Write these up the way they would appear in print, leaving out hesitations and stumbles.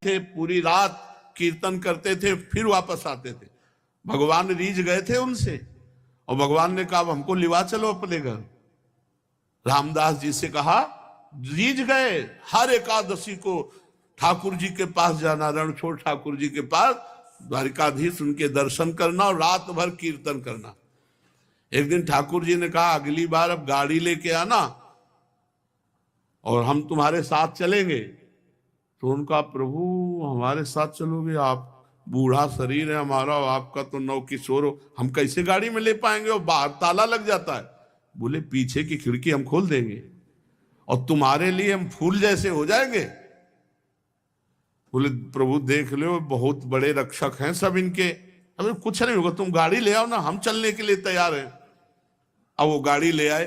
थे, पूरी रात कीर्तन करते थे, फिर वापस आते थे। भगवान रीझ गए थे उनसे और भगवान ने कहा हमको लिवा चलो अपने घर। रामदास जी से कहा, रीझ गए हर एकादशी को ठाकुर जी के पास जाना, रणछोड़ ठाकुर जी के पास द्वारिकाधीश उनके दर्शन करना और रात भर कीर्तन करना। एक दिन ठाकुर जी ने कहा अगली बार अब गाड़ी लेके आना और हम तुम्हारे साथ चलेंगे। तो उनका, प्रभु हमारे साथ चलोगे? आप बूढ़ा शरीर है हमारा, आपका तो नव किशोर हो, हम कैसे गाड़ी में ले पाएंगे और बाहर ताला लग जाता है। बोले पीछे की खिड़की हम खोल देंगे और तुम्हारे लिए हम फूल जैसे हो जाएंगे। बोले प्रभु देख लो बहुत बड़े रक्षक हैं सब इनके, अभी कुछ नहीं होगा, तुम गाड़ी ले आओ ना, हम चलने के लिए तैयार हैं। अब वो गाड़ी ले आए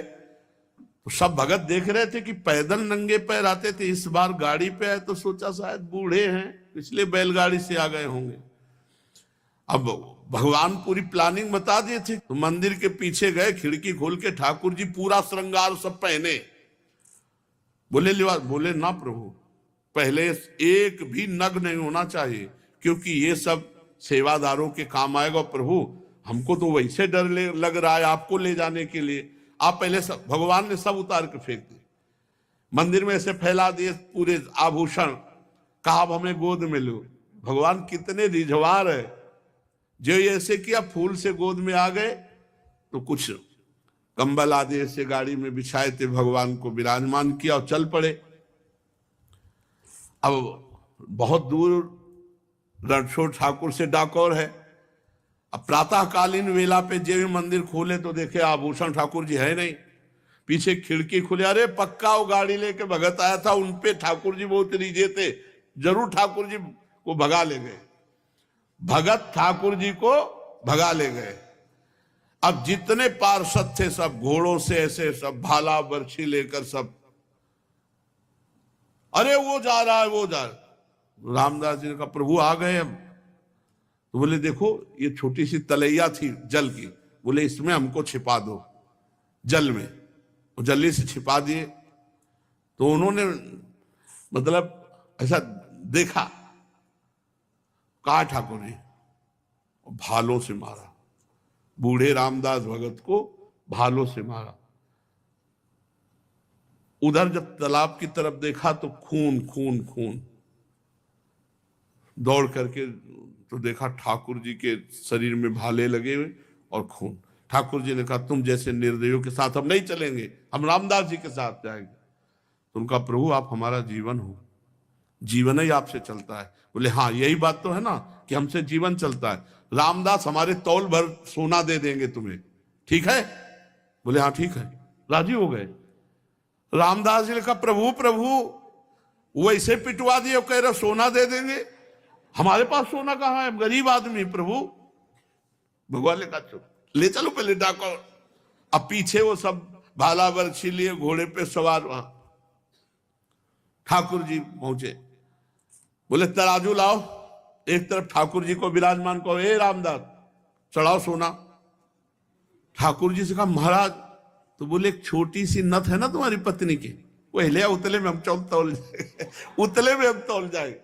तो सब भगत देख रहे थे कि पैदल नंगे पैर आते थे, इस बार गाड़ी पे आए तो सोचा शायद बूढ़े हैं इसलिए बैलगाड़ी से आ गए होंगे। अब भगवान पूरी प्लानिंग बता दिए थे, तो मंदिर के पीछे गए, खिड़की खोल के ठाकुर जी पूरा श्रृंगार सब पहने। बोले लिवा, बोले ना प्रभु पहले एक भी नग नहीं होना चाहिए, क्योंकि ये सब सेवादारों के काम आएगा। प्रभु हमको तो वैसे डर लग रहा है आपको ले जाने के लिए, आप पहले सब। भगवान ने सब उतार के फेंक दिए, मंदिर में ऐसे फैला दिए पूरे आभूषण, कहा अब हमें गोद में लो। भगवान कितने रिझवार है, जो ऐसे किया फूल से गोद में आ गए, तो कुछ कंबल आदि ऐसे गाड़ी में बिछाए थे, भगवान को विराजमान किया और चल पड़े। अब बहुत दूर रणछोड़ ठाकुर से डाकोर है। अब प्रातःकालीन वेला पे जब मंदिर खोले तो देखे आभूषण ठाकुर जी है नहीं, पीछे खिड़की खुले, अरे पक्का वो गाड़ी लेके भगत आया था, उनपे ठाकुर जी बहुत रीझे थे, जरूर ठाकुर जी को भगा ले गए। भगत ठाकुर जी को भगा ले गए। अब जितने पार्षद थे सब घोड़ों से ऐसे सब भाला बर्छी लेकर सब, अरे वो जा रहा है वो जा रहा है। रामदास जी ने कहा प्रभु आ गए हम। तो बोले देखो ये छोटी सी तलैया थी जल की, बोले इसमें हमको छिपा दो जल में, वो जल्दी से छिपा दिए। तो उन्होंने मतलब ऐसा देखा, कहा ठाकुर जी, भालों से मारा, बूढ़े रामदास भगत को भालों से मारा। उधर जब तालाब की तरफ देखा तो खून खून खून, दौड़ करके तो देखा ठाकुर जी के शरीर में भाले लगे हुए और खून। ठाकुर जी ने कहा तुम जैसे निर्दयियों के साथ हम नहीं चलेंगे, हम रामदास जी के साथ जाएंगे। तो उनका, प्रभु आप हमारा जीवन हो, जीवन ही आपसे चलता है। बोले हाँ यही बात तो है ना कि हमसे जीवन चलता है, रामदास हमारे तौल भर सोना दे देंगे तुम्हें, ठीक है? बोले हाँ ठीक है, राजी हो गए। रामदास जी ने कहा प्रभु प्रभु वो ऐसे पिटवा दिए, कह रहे सोना दे देंगे, हमारे पास सोना कहाँ है, गरीब आदमी। प्रभु भगवान ने कहा चुप, ले चलो पहले डाको। अब पीछे वो सब भाला बर्छी लिए घोड़े पे सवार, वहां ठाकुर जी पहुंचे। बोले तराजू लाओ, एक तरफ ठाकुर जी को विराजमान कहो, ए रामदास चढ़ाओ सोना। ठाकुर जी से कहा महाराज, तो बोले एक छोटी सी नथ है ना तुम्हारी पत्नी की, वो हिले उतले में हम तौल जाएंगे, उतले में हम तौल जाएंगे।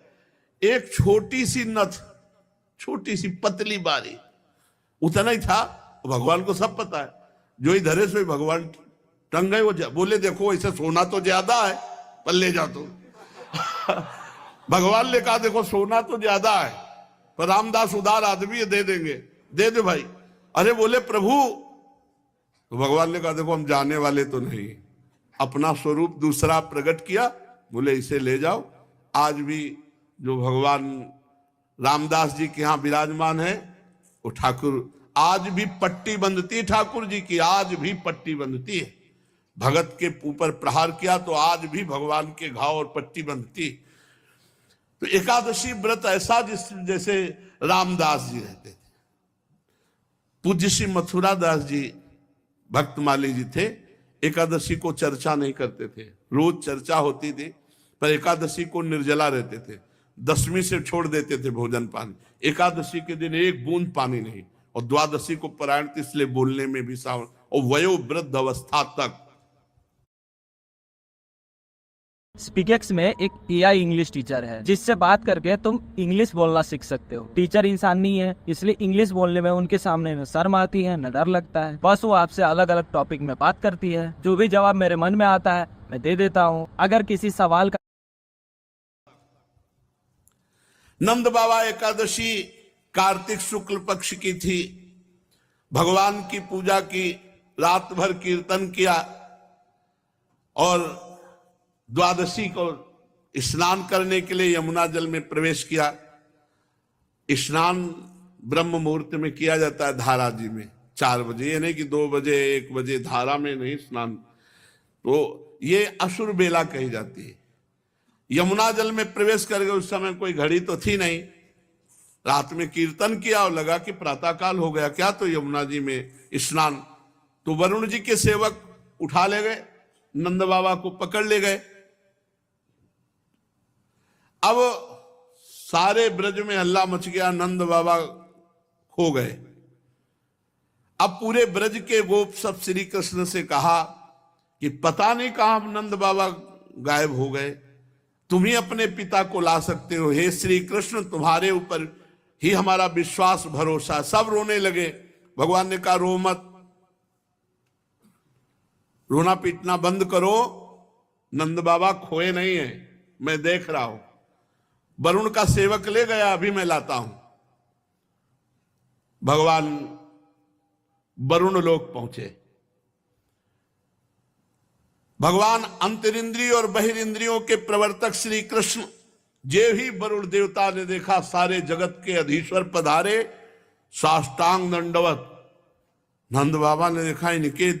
एक छोटी सी नथ, छोटी सी पतली बारी, उतना ही था। भगवान को सब पता है, जो ही धरे सो भगवान टंग गए। वो बोले देखो ऐसे सोना तो ज्यादा है पर ले जा तो भगवान ने कहा देखो सोना तो ज्यादा है पर रामदास उदार आदमी है, दे देंगे, दे दे भाई। अरे बोले प्रभु, तो भगवान ने कहा देखो हम जाने वाले तो नहीं, अपना स्वरूप दूसरा प्रकट किया। बोले इसे ले जाओ। आज भी जो भगवान रामदास जी के यहाँ विराजमान है वो ठाकुर, आज भी पट्टी बंधती ठाकुर जी की, आज भी पट्टी बंधती है। भगत के ऊपर प्रहार किया तो आज भी भगवान के घाव और पट्टी बंधती। तो एकादशी व्रत ऐसा जैसे रामदास जी रहते थे। पूज्य श्री मथुरा दास जी भक्तमाली जी थे, एकादशी को चर्चा नहीं करते थे, रोज चर्चा होती थी पर एकादशी को निर्जला रहते थे। दशमी से छोड़ देते थे भोजन पानी, एकादशी के दिन एक बूंद पानी नहीं, और द्वादशी को पारायण इसलिए बोलने में भी सावन, और वयोवृद्ध अवस्था तक स्पीकेक्स में एक एआई इंग्लिश टीचर है जिससे बात करके तुम इंग्लिश बोलना सीख सकते हो। टीचर इंसान नहीं है, इसलिए इंग्लिश बोलने में उनके सामने न शर्म आती है न डर लगता है। बस वो आपसे अलग अलग टॉपिक में बात करती है। जो भी जवाब मेरे मन में आता है मैं दे देता हूँ। अगर किसी सवाल का नंद बाबा एकादशी कार्तिक शुक्ल पक्ष की थी। भगवान की पूजा की, रात भर कीर्तन किया और द्वादशी को स्नान करने के लिए यमुना जल में प्रवेश किया। स्नान ब्रह्म मुहूर्त में किया जाता है धारा जी में 4 बजे, ये नहीं कि 2 बजे 1 बजे, धारा में नहीं स्नान। तो ये असुर बेला कही जाती है। यमुना जल में प्रवेश कर गए, उस समय कोई घड़ी तो थी नहीं। रात में कीर्तन किया और लगा कि प्रातःकाल हो गया क्या, तो यमुना जी में स्नान। तो वरुण जी के सेवक उठा ले गए, नंद बाबा को पकड़ ले गए। अब सारे ब्रज में हल्ला मच गया, नंद बाबा खो गए। अब पूरे ब्रज के गोप सब श्री कृष्ण से कहा कि पता नहीं कहां नंद बाबा गायब हो गए, तुम ही अपने पिता को ला सकते हो। हे श्री कृष्ण, तुम्हारे ऊपर ही हमारा विश्वास भरोसा। सब रोने लगे। भगवान ने कहा रो मत, रोना पीटना बंद करो, नंद बाबा खोए नहीं है, मैं देख रहा हूं। वरुण का सेवक ले गया, अभी मैं लाता हूं। भगवान वरुण लोक पहुंचे। भगवान अंतरिंद्रिय और बहिरिंद्रियों के प्रवर्तक श्री कृष्ण जे ही वरुण देवता ने देखा, सारे जगत के अधीश्वर पधारे, साष्टांग दंडवत। नंद बाबा ने देखा इनके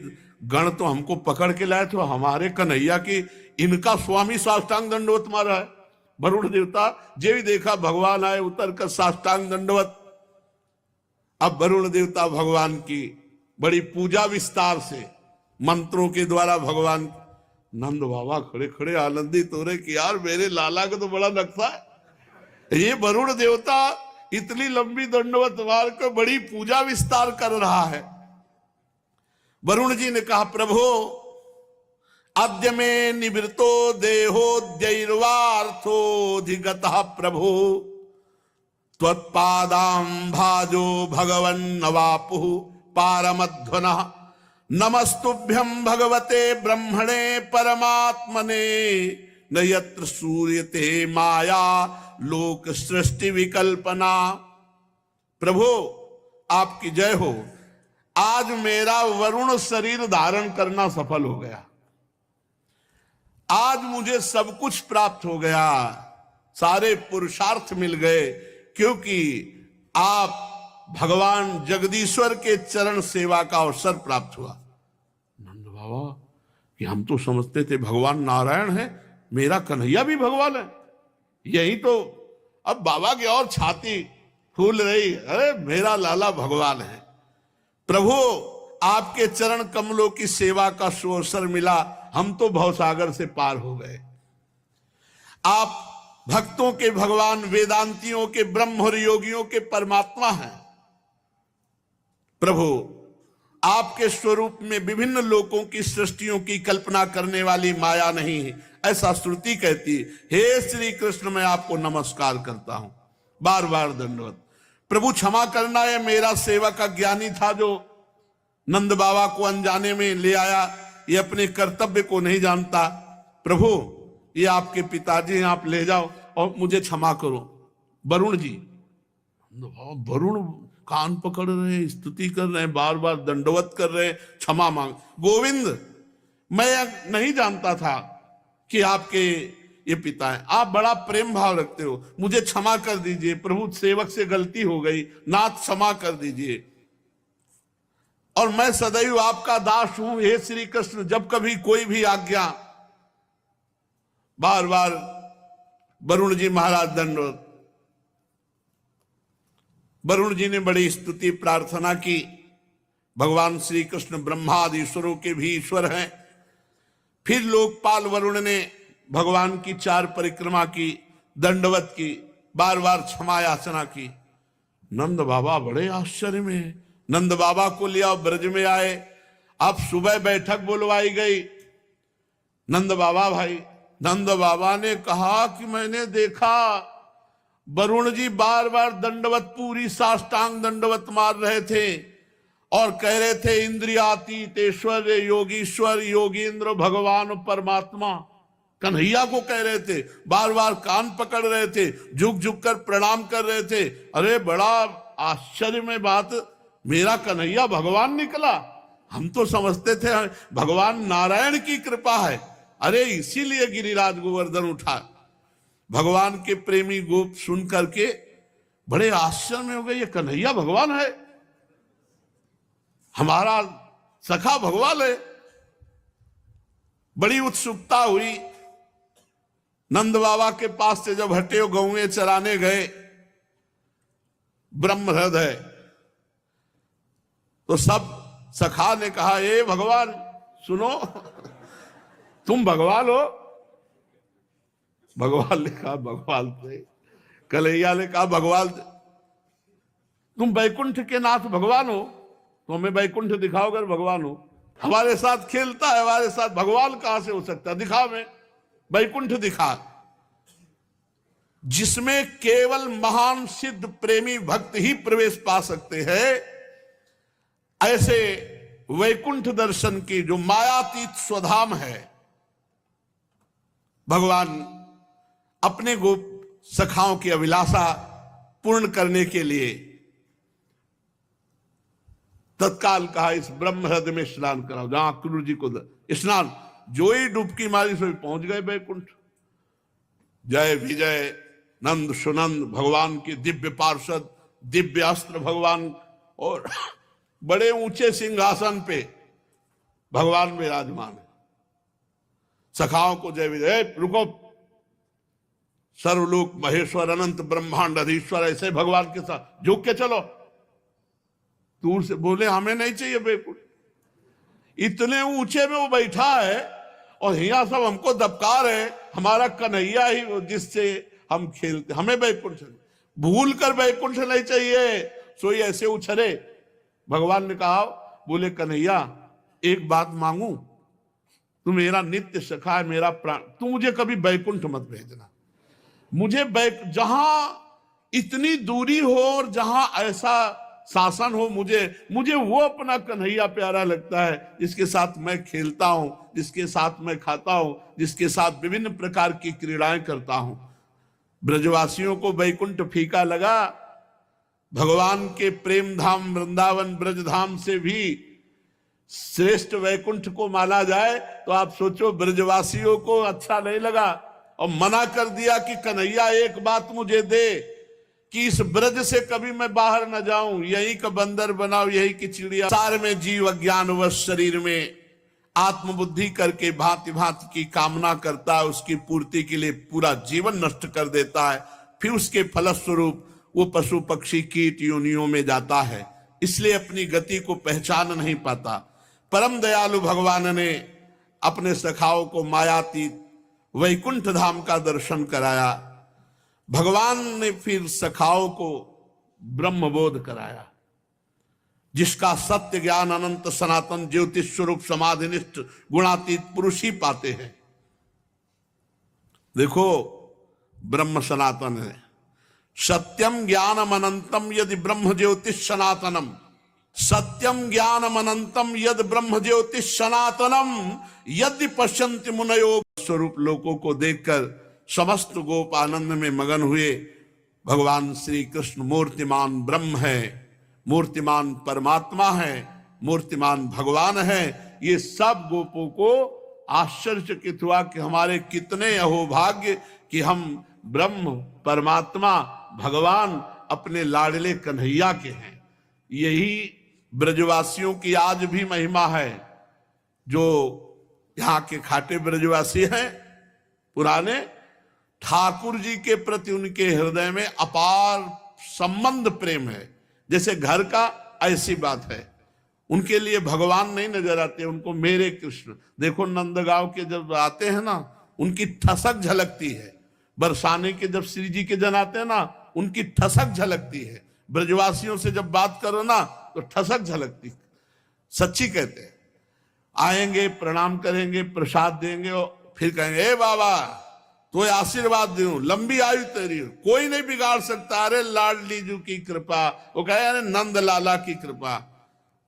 गण तो हमको पकड़ के लाए, तो हमारे कन्हैया की इनका स्वामी साष्टांग दंडवत मारा है। वरुण देवता जे भी देखा भगवान आए, उतर कर साष्टांग दंडवत। अब वरुण देवता भगवान की बड़ी पूजा विस्तार से मंत्रों के द्वारा भगवान। नंद बाबा खड़े खड़े आनंदित हो रहे कि यार मेरे लाला का तो बड़ा नक्शा है। ये वरुण देवता इतनी लंबी दंडवत मार कर बड़ी पूजा विस्तार कर रहा है। वरुण जी ने कहा प्रभु, अद्य में निवृत्तो देहोद्यैर्वार्थोऽधिगतः प्रभु, त्वत्पादां भाजो भगवन् नवापुः पारमध्वनः। नमस्तुभ्यं भगवते ब्रह्मणे परमात्मने, न यत्र सूर्यते माया लोक सृष्टि विकल्पना। प्रभु आपकी जय हो, आज मेरा वरुण शरीर धारण करना सफल हो गया। आज मुझे सब कुछ प्राप्त हो गया, सारे पुरुषार्थ मिल गए, क्योंकि आप भगवान जगदीश्वर के चरण सेवा का अवसर प्राप्त हुआ। नंद बाबा कि हम तो समझते थे भगवान नारायण है, मेरा कन्हैया भी भगवान है। यही तो अब बाबा की और छाती फूल रही, अरे मेरा लाला भगवान है। प्रभु आपके चरण कमलों की सेवा का सुअवसर मिला, हम तो भवसागर से पार हो गए। आप भक्तों के भगवान, वेदांतियों के ब्रह्म और योगियों के परमात्मा हैं। प्रभु आपके स्वरूप में विभिन्न लोकों की सृष्टियों की कल्पना करने वाली माया नहीं है, ऐसा श्रुति कहती है। हे श्री कृष्ण, मैं आपको नमस्कार करता हूं, बार बार दंडवत। प्रभु क्षमा करना, है मेरा सेवक अज्ञानी था जो नंद बाबा को अनजाने में ले आया, ये अपने कर्तव्य को नहीं जानता। प्रभु ये आपके पिताजी हैं, आप ले जाओ और मुझे क्षमा करो। वरुण जी, वरुण कान पकड़ रहे हैं, स्तुति कर रहे हैं, बार बार दंडवत कर रहे हैं, क्षमा मांग। गोविंद, मैं नहीं जानता था कि आपके ये पिता है, आप बड़ा प्रेम भाव रखते हो, मुझे क्षमा कर दीजिए। प्रभु सेवक से गलती हो गई, नाथ क्षमा कर दीजिए, और मैं सदैव आपका दास हूं। हे श्री कृष्ण, जब कभी कोई भी आज्ञा। बार बार वरुण जी महाराज दंडवत। वरुण जी ने बड़ी स्तुति प्रार्थना की। भगवान श्री कृष्ण ब्रह्मादि ईश्वरों के भी ईश्वर हैं। फिर लोकपाल वरुण ने भगवान की 4 परिक्रमा की, दंडवत की, बार बार क्षमा याचना की। नंद बाबा बड़े आश्चर्य में, नंद बाबा को लिया ब्रज में आए। अब सुबह बैठक बुलवाई गई। नंद बाबा भाई नंद बाबा ने कहा कि मैंने देखा वरुण जी बार बार दंडवत, पूरी साष्टांग दंडवत मार रहे थे और कह रहे थे इंद्रियातीत ऐश्वर्य योगीश्वर योगींद्र भगवान परमात्मा, कन्हैया को कह रहे थे, बार बार कान पकड़ रहे थे, झुक झुक कर प्रणाम कर रहे थे। अरे बड़ा आश्चर्य में बात, मेरा कन्हैया भगवान निकला। हम तो समझते थे भगवान नारायण की कृपा है, अरे इसीलिए गिरिराज गोवर्धन उठा। भगवान के प्रेमी गोप सुन करके बड़े आश्चर्य में हो गए, ये कन्हैया भगवान है, हमारा सखा भगवान है। बड़ी उत्सुकता हुई। नंद बाबा के पास से जब हटे गौएं चराने गए ब्रह्म हृदय, तो सब सखा ने कहा, ए भगवान सुनो, तुम भगवान हो। भगवान ने कहा भगवान थे। कन्हैया ने कहा भगवान, तुम बैकुंठ के नाथ भगवान हो, तो हमें बैकुंठ दिखाओ अगर भगवान हो। हमारे साथ खेलता है, हमारे साथ भगवान कहां से हो सकता है, दिखा हमें बैकुंठ दिखा, जिसमें केवल महान सिद्ध प्रेमी भक्त ही प्रवेश पा सकते हैं। ऐसे वैकुंठ दर्शन की जो मायातीत स्वधाम है, भगवान अपने गोप सखाओं की अभिलाषा पूर्ण करने के लिए तत्काल कहा, इस ब्रह्म हृदय में स्नान कराओ, जहां क्रूर जी को स्नान, जो ही डुबकी मारी सो पहुंच गए वैकुंठ। जय विजय नंद सुनंद भगवान की दिव्य पार्षद, दिव्य अस्त्र भगवान, और बड़े ऊंचे सिंहासन पे भगवान विराजमान है। सखाओं को जय विजय, रुको, सर्वलोक महेश्वर अनंत ब्रह्मांड अधीश्वर, ऐसे भगवान के साथ झुक के चलो। दूर से बोले हमें नहीं चाहिए वैकुंठ, इतने ऊंचे में वो बैठा है और यहाँ सब हमको दबका रहे, हमारा कन्हैया ही जिससे हम खेलते, हमें वैकुंठ भूल कर वैकुंठ नहीं चाहिए। सोई ऐसे उछरे। भगवान ने कहा, बोले कन्हैया एक बात मांगू, तू मेरा नित्य सखा है, मेरा प्राण, तू मुझे कभी वैकुंठ मत भेजना। मुझे जहां इतनी दूरी हो और जहां ऐसा शासन हो, मुझे वो अपना कन्हैया प्यारा लगता है, जिसके साथ मैं खेलता हूं, जिसके साथ मैं खाता हूं, जिसके साथ विभिन्न प्रकार की क्रीड़ाएं करता हूं। ब्रजवासियों को वैकुंठ फीका लगा। भगवान के प्रेम धाम वृंदावन ब्रजधाम से भी श्रेष्ठ वैकुंठ को माना जाए तो आप सोचो, ब्रजवासियों को अच्छा नहीं लगा और मना कर दिया कि कन्हैया एक बात मुझे दे कि इस ब्रज से कभी मैं बाहर न जाऊं, यही का बंदर बनाओ, यही की चिड़िया। सार में जीव अज्ञानवश शरीर में आत्मबुद्धि करके भांति भांति की कामना करता है, उसकी पूर्ति के लिए पूरा जीवन नष्ट कर देता है, फिर उसके फलस्वरूप वो पशु पक्षी कीट योनियों में जाता है, इसलिए अपनी गति को पहचान नहीं पाता। परम दयालु भगवान ने अपने सखाओं को मायातीत वैकुंठ धाम का दर्शन कराया। भगवान ने फिर सखाओं को ब्रह्मबोध कराया, जिसका सत्य ज्ञान अनंत सनातन ज्योतिष स्वरूप समाधिनिष्ठ गुणातीत पुरुष ही पाते हैं। देखो ब्रह्म सनातन है, सत्यम ज्ञानम अनंतम यदि ब्रह्म ज्योतिष सनातनम, सत्यम ज्ञानम अनंतम यद ब्रह्म ज्योतिष सनातनम यदि पश्यन्ति मुनयो। स्वरूप लोकों को देखकर समस्त गोप आनंद में मगन हुए। भगवान श्री कृष्ण मूर्तिमान ब्रह्म है, मूर्तिमान परमात्मा है, मूर्तिमान भगवान है। ये सब गोपों को आश्चर्यचकित हुआ कि हमारे कितने अहोभाग्य कि हम ब्रह्म परमात्मा भगवान अपने लाडले कन्हैया के हैं। यही ब्रजवासियों की आज भी महिमा है। जो यहाँ के खाटे ब्रजवासी हैं पुराने, ठाकुर जी के प्रति उनके हृदय में अपार संबंध प्रेम है, जैसे घर का, ऐसी बात है। उनके लिए भगवान नहीं नजर आते, उनको मेरे कृष्ण। देखो नंदगांव के जब आते हैं ना, उनकी ठसक झलकती है। बरसाने के जब श्री जी के जन आते हैं ना, उनकी ठसक झलकती है। ब्रजवासियों से जब बात करो ना तो ठसक झलकती, सच्ची कहते हैं। आएंगे, प्रणाम करेंगे, प्रसाद देंगे और फिर कहेंगे ए बाबा तो आशीर्वाद दूं, लंबी आयु तेरी, कोई नहीं बिगाड़ सकता, अरे लाडली जू की कृपा, वो कहे अरे नंद लाला की कृपा।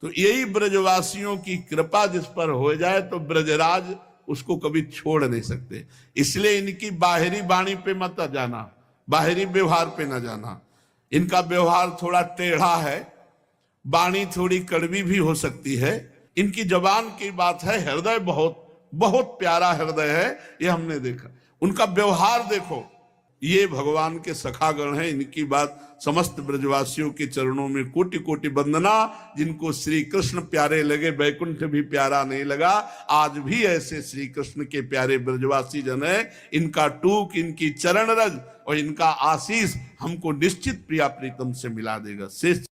तो यही ब्रजवासियों की कृपा जिस पर हो जाए तो ब्रजराज उसको कभी छोड़ नहीं सकते। इसलिए इनकी बाहरी वाणी पे मत जाना, बाहरी व्यवहार पे न जाना। इनका व्यवहार थोड़ा टेढ़ा है, वाणी थोड़ी कड़वी भी हो सकती है। इनकी जबान की बात है, हृदय बहुत बहुत प्यारा हृदय है, ये हमने देखा। उनका व्यवहार देखो, ये भगवान के सखागण हैं। इनकी बात समस्त ब्रजवासियों के चरणों में कोटि कोटि वंदना। जिनको श्री कृष्ण प्यारे लगे, वैकुंठ भी प्यारा नहीं लगा, आज भी ऐसे श्री कृष्ण के प्यारे ब्रजवासी जन है। इनका टूक, इनकी चरण रज और इनका आशीष हमको निश्चित प्रिया प्रीतम से मिला देगा। शेष